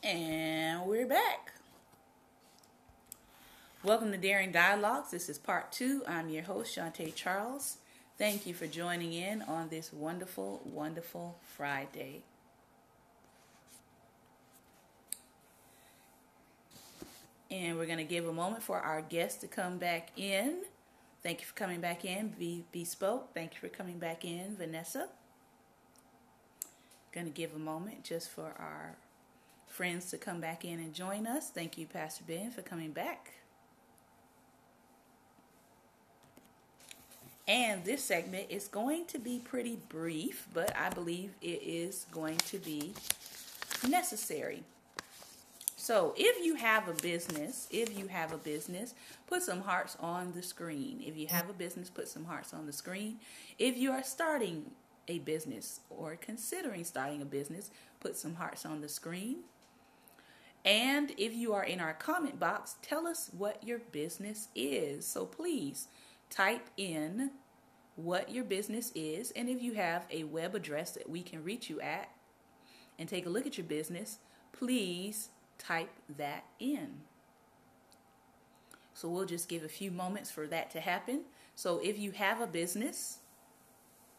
And we're back. Welcome to Daring Dialogues. This is part 2. I'm your host, Shantae Charles. Thank you for joining in on this wonderful, wonderful Friday. And we're going to give a moment for our guests to come back in. Thank you for coming back in, Bespoke. Thank you for coming back in, Vanessa. Going to give a moment just for our friends to come back in and join us. Thank you, Pastor Ben, for coming back. And this segment is going to be pretty brief, but I believe it is going to be necessary. So if you have a business, put some hearts on the screen. If you have a business, put some hearts on the screen. If you are starting a business or considering starting a business, put some hearts on the screen. And if you are in our comment box, tell us what your business is. So please type in what your business is. And if you have a web address that we can reach you at and take a look at your business, please type that in. So we'll just give a few moments for that to happen. So if you have a business,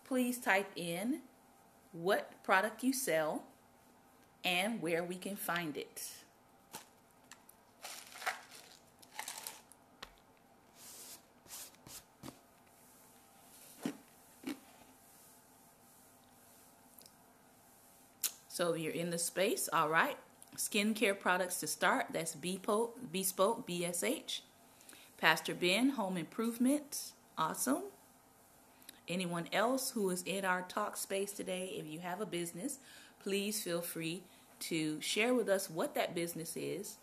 please type in what product you sell and where we can find it. So if you're in the space, all right. Skincare products to start, that's Bespoke, BSH. Pastor Ben, home improvement, awesome. Anyone else who is in our talk space today, if you have a business, please feel free to share with us what that business is.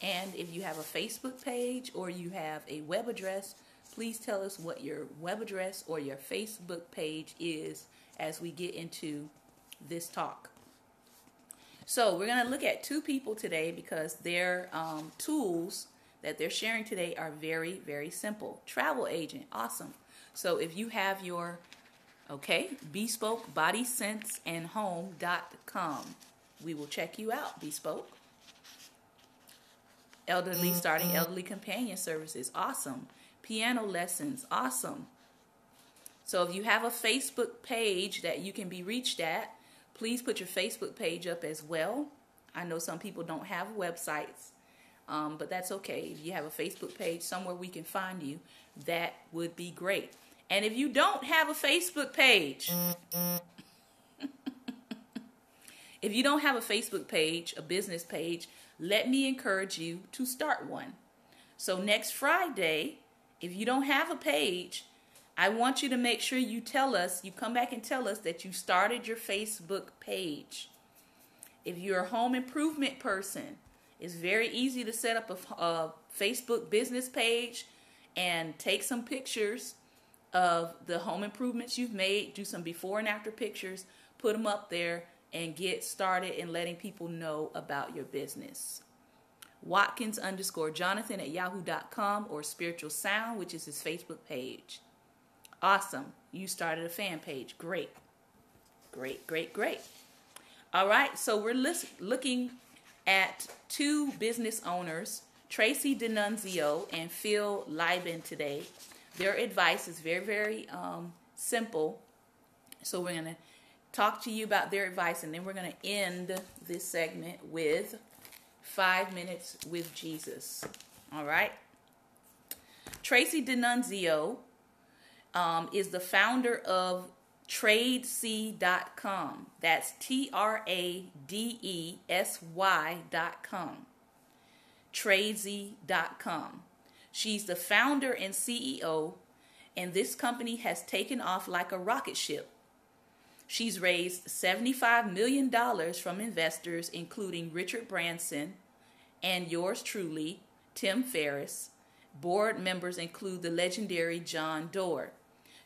And if you have a Facebook page or you have a web address, please tell us what your web address or your Facebook page is as we get into this talk. So we're going to look at two people today because their tools that they're sharing today are very, very simple. Travel agent, awesome. So if you have your, Bespoke Body Scents and Home.com. We will check you out, Bespoke. Starting elderly companion services, awesome. Piano lessons, awesome. So if you have a Facebook page that you can be reached at, please put your Facebook page up as well. I know some people don't have websites, but that's okay. If you have a Facebook page somewhere we can find you, that would be great. And if you don't have a Facebook page, a business page, let me encourage you to start one. So next Friday, if you don't have a page, I want you to make sure you come back and tell us that you started your Facebook page. If you're a home improvement person, it's very easy to set up a Facebook business page and take some pictures of the home improvements you've made, do some before and after pictures, put them up there, and get started in letting people know about your business. Watkins_Jonathan@yahoo.com or Spiritual Sound, which is his Facebook page. Awesome. You started a fan page. Great. All right. So we're looking at two business owners, Tracy D'Annunzio and Phil Lieben today. Their advice is very, very simple. So we're going to talk to you about their advice, and then we're going to end this segment with 5 minutes with Jesus. All right. Tracy D'Annunzio is the founder of Tradesy.com. That's TRADESY.com. Tradesy.com. She's the founder and CEO, and this company has taken off like a rocket ship. She's raised $75 million from investors, including Richard Branson and yours truly, Tim Ferriss. Board members include the legendary John Doerr.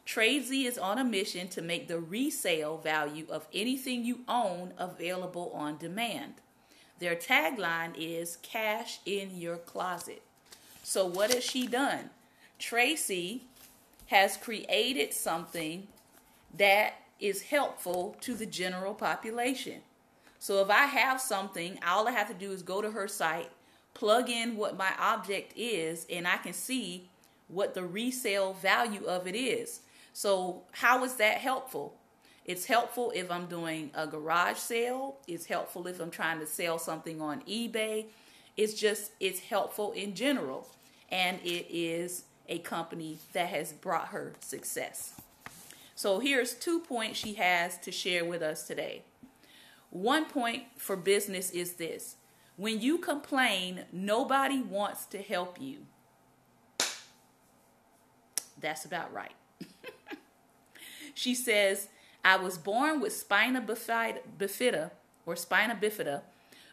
Tradesy is on a mission to make the resale value of anything you own available on demand. Their tagline is cash in your closet. So what has she done? Tracy has created something that is helpful to the general population. So if I have something, all I have to do is go to her site, plug in what my object is, and I can see what the resale value of it is. So how is that helpful? It's helpful if I'm doing a garage sale. It's helpful if I'm trying to sell something on eBay. It's helpful in general. And it is a company that has brought her success. So here's 2 points she has to share with us today. 1 point for business is this: when you complain, nobody wants to help you. That's about right. She says, I was born with spina bifida,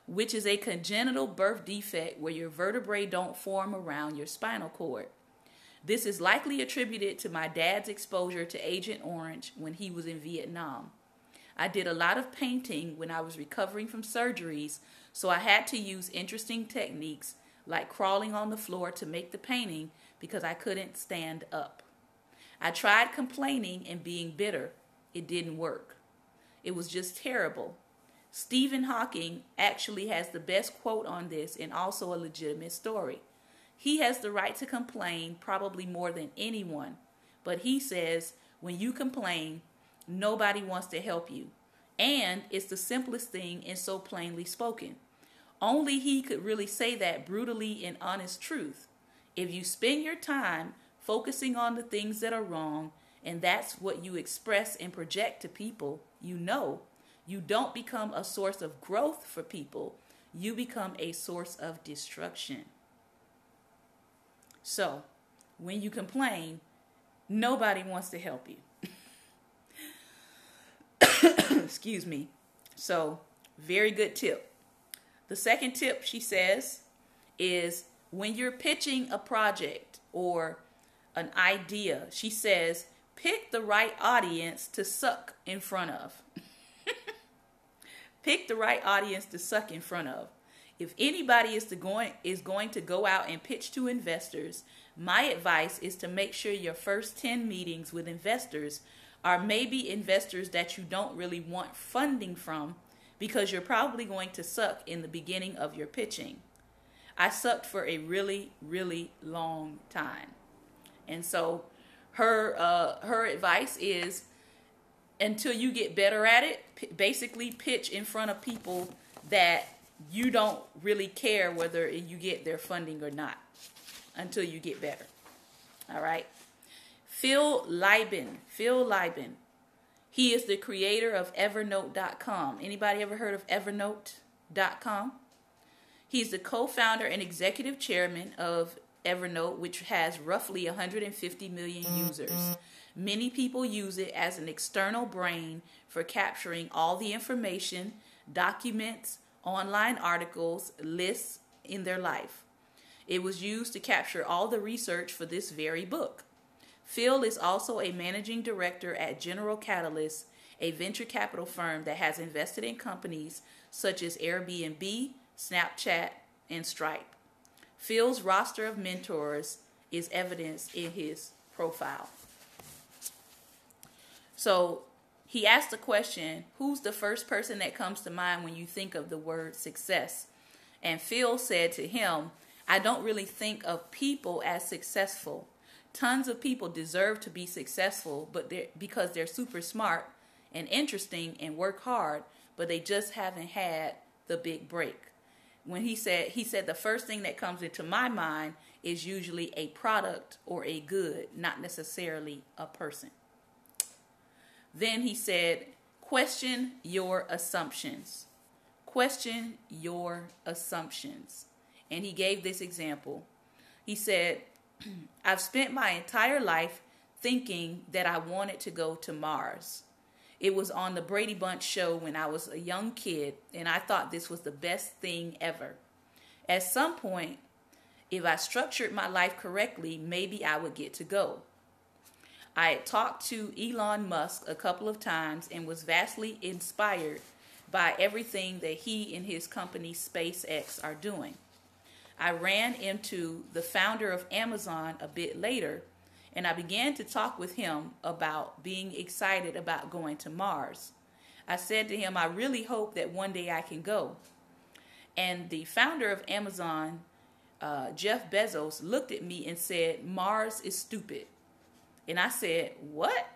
which is a congenital birth defect where your vertebrae don't form around your spinal cord. This is likely attributed to my dad's exposure to Agent Orange when he was in Vietnam. I did a lot of painting when I was recovering from surgeries, so I had to use interesting techniques like crawling on the floor to make the painting because I couldn't stand up. I tried complaining and being bitter. It didn't work. It was just terrible. Stephen Hawking actually has the best quote on this and also a legitimate story. He has the right to complain probably more than anyone, but he says when you complain, nobody wants to help you. And it's the simplest thing and so plainly spoken. Only he could really say that brutally and honest truth. If you spend your time focusing on the things that are wrong, and that's what you express and project to people, you don't become a source of growth for people. You become a source of destruction. So, when you complain, nobody wants to help you. Excuse me. So, very good tip. The second tip, she says, is when you're pitching a project or an idea, she says, pick the right audience to suck in front of. Pick the right audience to suck in front of. If anybody is going to go out and pitch to investors, my advice is to make sure your first 10 meetings with investors are maybe investors that you don't really want funding from, because you're probably going to suck in the beginning of your pitching. I sucked for a really, really long time. And so her advice is, until you get better at it, basically pitch in front of people that you don't really care whether you get their funding or not until you get better. All right. Phil Leibin. He is the creator of Evernote.com. Anybody ever heard of Evernote.com? He's the co-founder and executive chairman of Evernote, which has roughly 150 million users. Many people use it as an external brain for capturing all the information, documents, online articles, lists in their life. It was used to capture all the research for this very book. Phil is also a managing director at General Catalyst, a venture capital firm that has invested in companies such as Airbnb, Snapchat, and Stripe. Phil's roster of mentors is evidenced in his profile. So he asked the question, who's the first person that comes to mind when you think of the word success? And Phil said to him, I don't really think of people as successful. Tons of people deserve to be successful, but because they're super smart and interesting and work hard, but they just haven't had the big break. When he said the first thing that comes into my mind is usually a product or a good, not necessarily a person. Then he said, question your assumptions. Question your assumptions. And he gave this example. He said, I've spent my entire life thinking that I wanted to go to Mars. It was on the Brady Bunch show when I was a young kid, and I thought this was the best thing ever. At some point, if I structured my life correctly, maybe I would get to go. I had talked to Elon Musk a couple of times and was vastly inspired by everything that he and his company SpaceX are doing. I ran into the founder of Amazon a bit later, and I began to talk with him about being excited about going to Mars. I said to him, I really hope that one day I can go. And the founder of Amazon, Jeff Bezos, looked at me and said, Mars is stupid. And I said, what?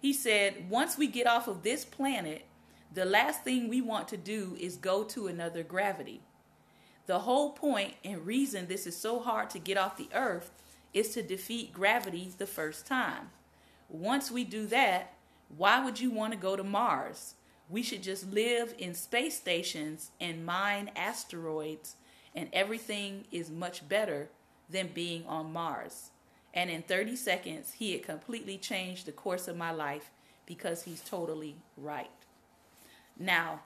He said, once we get off of this planet, the last thing we want to do is go to another gravity. The whole point and reason this is so hard to get off the earth is to defeat gravity the first time. Once we do that, why would you want to go to Mars? We should just live in space stations and mine asteroids, and everything is much better than being on Mars. And in 30 seconds, he had completely changed the course of my life because he's totally right. Now,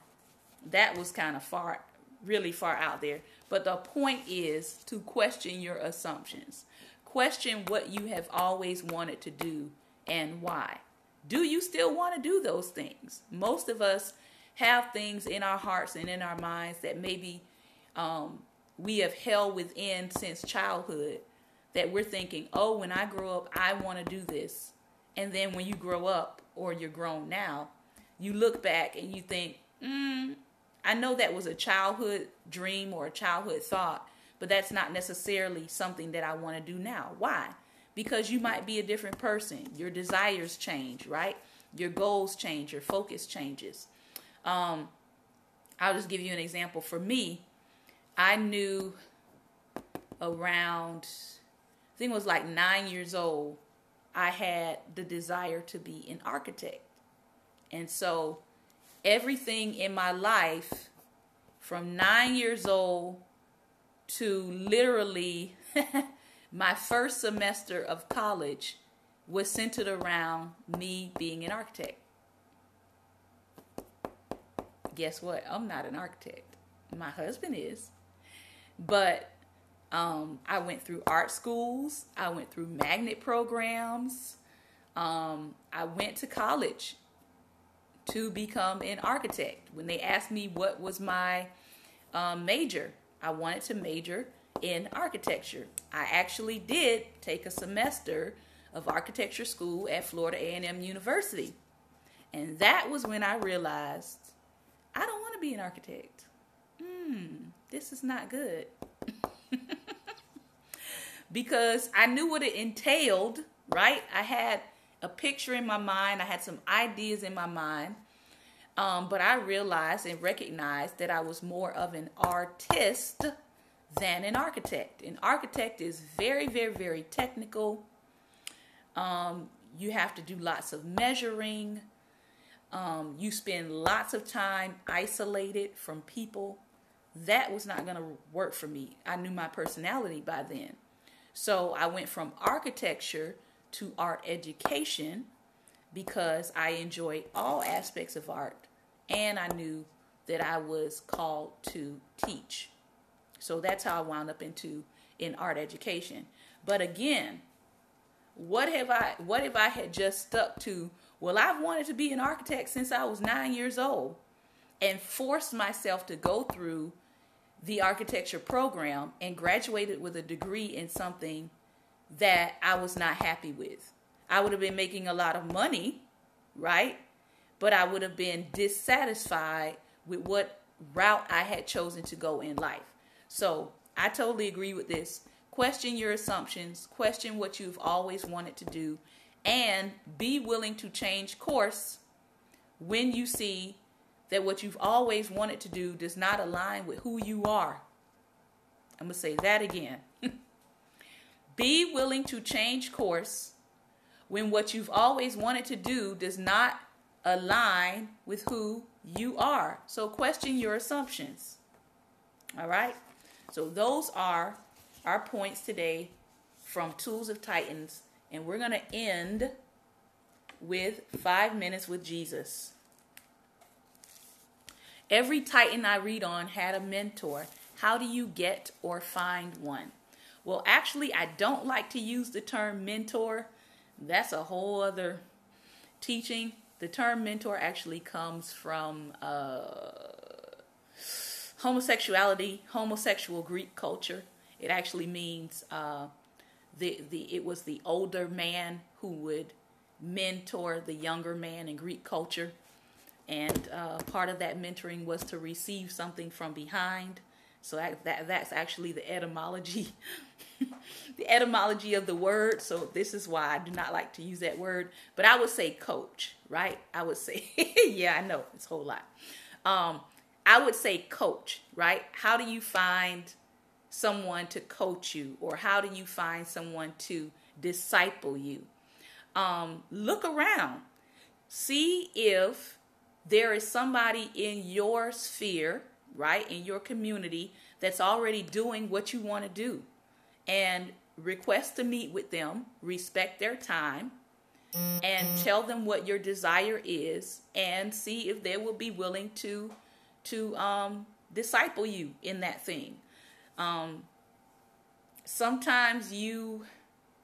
that was kind of far, really far out there. But the point is to question your assumptions. Question what you have always wanted to do and why. Do you still want to do those things? Most of us have things in our hearts and in our minds that maybe we have held within since childhood, that we're thinking, oh, when I grow up, I want to do this. And then when you grow up, or you're grown now, you look back and you think, I know that was a childhood dream or a childhood thought, but that's not necessarily something that I want to do now. Why? Because you might be a different person. Your desires change, right? Your goals change. Your focus changes. I'll just give you an example. For me, I knew around, I think it was like 9 years old, I had the desire to be an architect. And so everything in my life from 9 years old to literally my first semester of college was centered around me being an architect. Guess what? I'm not an architect. My husband is. But I went through art schools. I went through magnet programs. I went to college to become an architect. When they asked me what was my major, I wanted to major in architecture. I actually did take a semester of architecture school at Florida A&M University. And that was when I realized I don't want to be an architect. This is not good. Because I knew what it entailed, right? I had a picture in my mind. I had some ideas in my mind. But I realized and recognized that I was more of an artist than an architect. An architect is very, very, very technical. You have to do lots of measuring. You spend lots of time isolated from people. That was not going to work for me. I knew my personality by then. So I went from architecture to art education because I enjoyed all aspects of art, and I knew that I was called to teach. So that's how I wound up in art education. But again, what if I had just stuck to, well, I've wanted to be an architect since I was 9 years old, and forced myself to go through the architecture program and graduated with a degree in something that I was not happy with. I would have been making a lot of money, right? But I would have been dissatisfied with what route I had chosen to go in life. So I totally agree with this. Question your assumptions, question what you've always wanted to do, and be willing to change course when you see that what you've always wanted to do does not align with who you are. I'm going to say that again. Be willing to change course when what you've always wanted to do does not align with who you are. So question your assumptions. All right? So those are our points today from Tools of Titans. And we're going to end with 5 minutes with Jesus. Every Titan I read on had a mentor. How do you get or find one? Well, actually, I don't like to use the term mentor. That's a whole other teaching. The term mentor actually comes from homosexual Greek culture. It actually means it was the older man who would mentor the younger man in Greek culture. And part of that mentoring was to receive something from behind. So that's actually the etymology, the etymology of the word. So this is why I do not like to use that word. But I would say coach, right? I would say, yeah, I know, it's a whole lot. I would say coach, right? How do you find someone to coach you? Or how do you find someone to disciple you? Look around. See if there is somebody in your sphere, right, in your community that's already doing what you want to do. And request to meet with them, respect their time, and tell them what your desire is, and see if they will be willing to disciple you in that thing. Sometimes you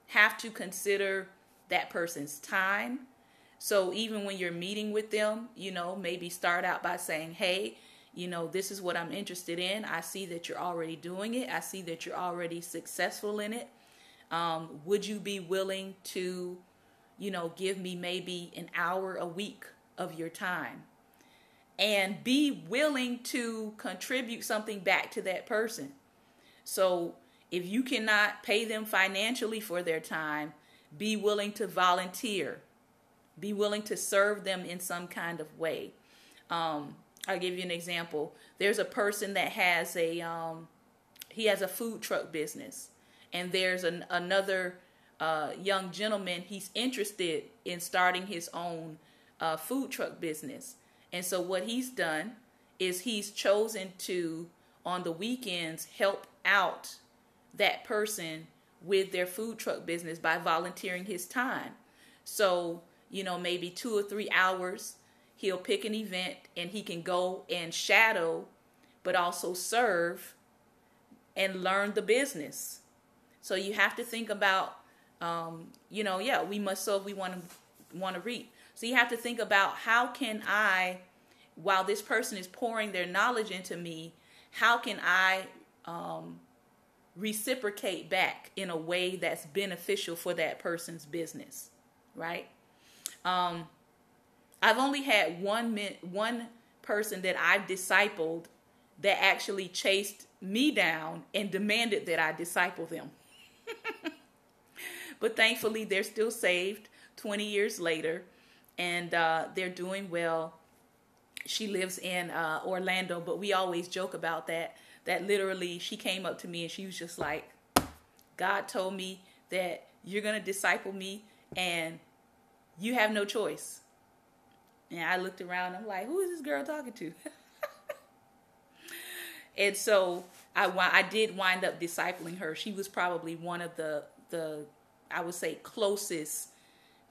have to consider that person's time. So even when you're meeting with them, maybe start out by saying, hey, this is what I'm interested in. I see that you're already doing it. I see that you're already successful in it. Would you be willing to, give me maybe an hour a week of your time? And be willing to contribute something back to that person. So if you cannot pay them financially for their time, be willing to volunteer. Be willing to serve them in some kind of way. I'll give you an example. There's a person that has he has a food truck business. And there's another young gentleman, he's interested in starting his own food truck business. And so what he's done is he's chosen to, on the weekends, help out that person with their food truck business by volunteering his time. So, maybe 2 or 3 hours, he'll pick an event and he can go and shadow, but also serve and learn the business. So you have to think about, we must sow if we want to reap. So you have to think about, how can I, while this person is pouring their knowledge into me, how can I reciprocate back in a way that's beneficial for that person's business, right? I've only had one person that I've discipled that actually chased me down and demanded that I disciple them. But thankfully, they're still saved 20 years later, and they're doing well. She lives in Orlando, but we always joke about that literally she came up to me and she was just like, God told me that you're going to disciple me and you have no choice. And I looked around, I'm like, who is this girl talking to? And so I did wind up discipling her. She was probably one of the I would say, closest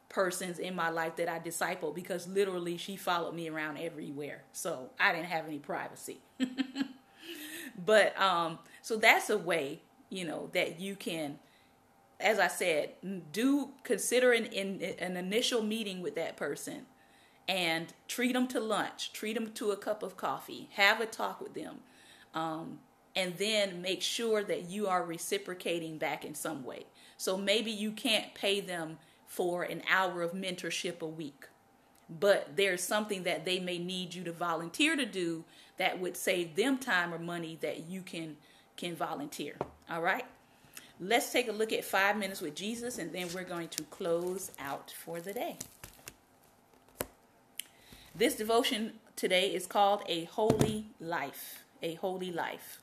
persons in my life that I discipled, because literally she followed me around everywhere. So I didn't have any privacy. But so that's a way, that you can, as I said, do consider an initial meeting with that person and treat them to lunch, treat them to a cup of coffee, have a talk with them, and then make sure that you are reciprocating back in some way. So maybe you can't pay them for an hour of mentorship a week, but there's something that they may need you to volunteer to do that would save them time or money that you can volunteer. All right. Let's take a look at 5 minutes with Jesus, and then we're going to close out for the day. This devotion today is called A Holy Life. A Holy Life.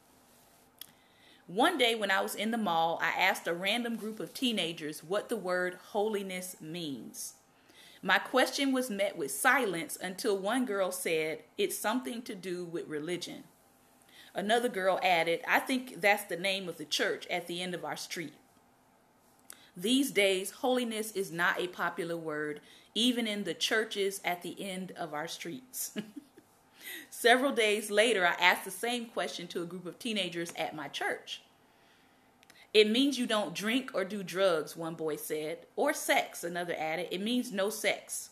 One day when I was in the mall, I asked a random group of teenagers what the word holiness means. My question was met with silence until one girl said, it's something to do with religion. Another girl added, I think that's the name of the church at the end of our street. These days, holiness is not a popular word, even in the churches at the end of our streets. Several days later, I asked the same question to a group of teenagers at my church. It means you don't drink or do drugs, one boy said, or sex, another added. It means no sex.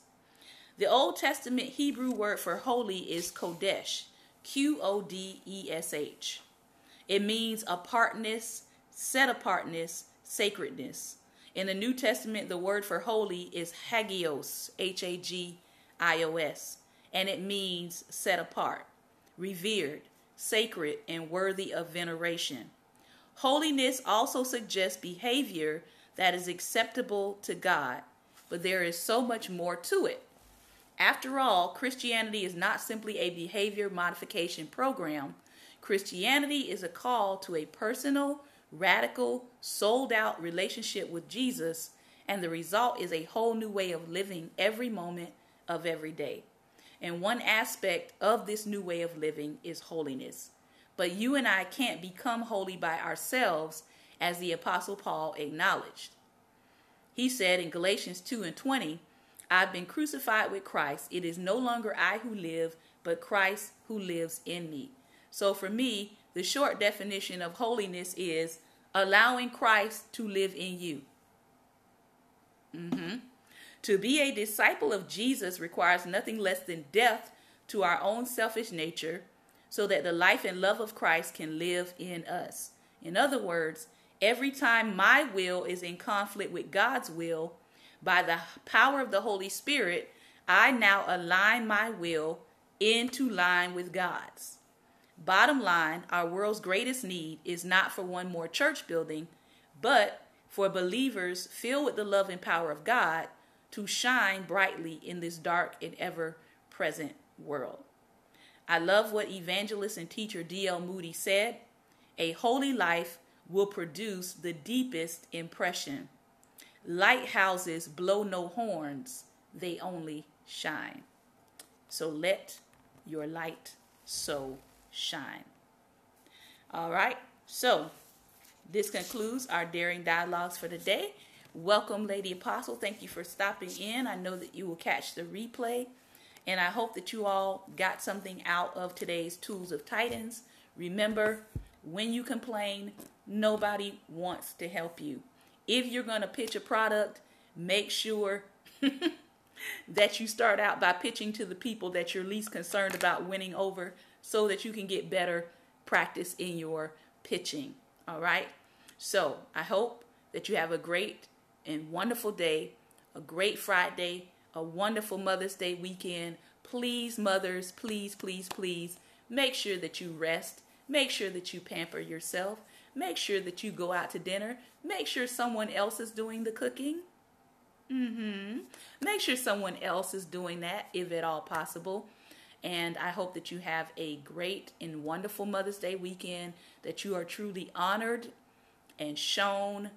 The Old Testament Hebrew word for holy is kodesh, Qodesh. It means apartness, set apartness, sacredness. In the New Testament, the word for holy is hagios, Hagios, and it means set apart, revered, sacred, and worthy of veneration. Holiness also suggests behavior that is acceptable to God, but there is so much more to it. After all, Christianity is not simply a behavior modification program. Christianity is a call to a personal, radical, sold-out relationship with Jesus, and the result is a whole new way of living every moment of every day. And one aspect of this new way of living is holiness. But you and I can't become holy by ourselves, as the Apostle Paul acknowledged. He said in Galatians 2:20, I've been crucified with Christ. It is no longer I who live, but Christ who lives in me. So for me, the short definition of holiness is allowing Christ to live in you. To be a disciple of Jesus requires nothing less than death to our own selfish nature, so that the life and love of Christ can live in us. In other words, every time my will is in conflict with God's will, by the power of the Holy Spirit, I now align my will into line with God's. Bottom line, our world's greatest need is not for one more church building, but for believers filled with the love and power of God to shine brightly in this dark and ever-present world. I love what evangelist and teacher D.L. Moody said. A holy life will produce the deepest impression. Lighthouses blow no horns, they only shine. So let your light so shine. All right, so this concludes our Daring Dialogues for today. Welcome, Lady Apostle. Thank you for stopping in. I know that you will catch the replay, and I hope that you all got something out of today's Tools of Titans. Remember, when you complain, nobody wants to help you. If you're going to pitch a product, make sure that you start out by pitching to the people that you're least concerned about winning over, so that you can get better practice in your pitching. All right? So I hope that you have a great and wonderful day, a great Friday, a wonderful Mother's Day weekend. Please, mothers, please, please, please, make sure that you rest. Make sure that you pamper yourself. Make sure that you go out to dinner. Make sure someone else is doing the cooking. Make sure someone else is doing that, if at all possible. And I hope that you have a great and wonderful Mother's Day weekend, that you are truly honored and shown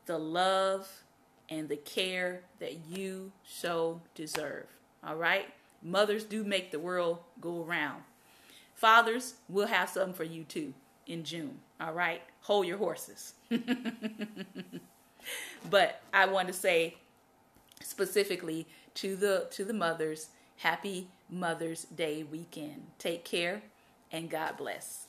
the love and the care that you so deserve. All right? Mothers do make the world go around. Fathers, we'll have something for you too in June. All right? Hold your horses. But I want to say specifically to the mothers, happy Mother's Day weekend. Take care and God bless.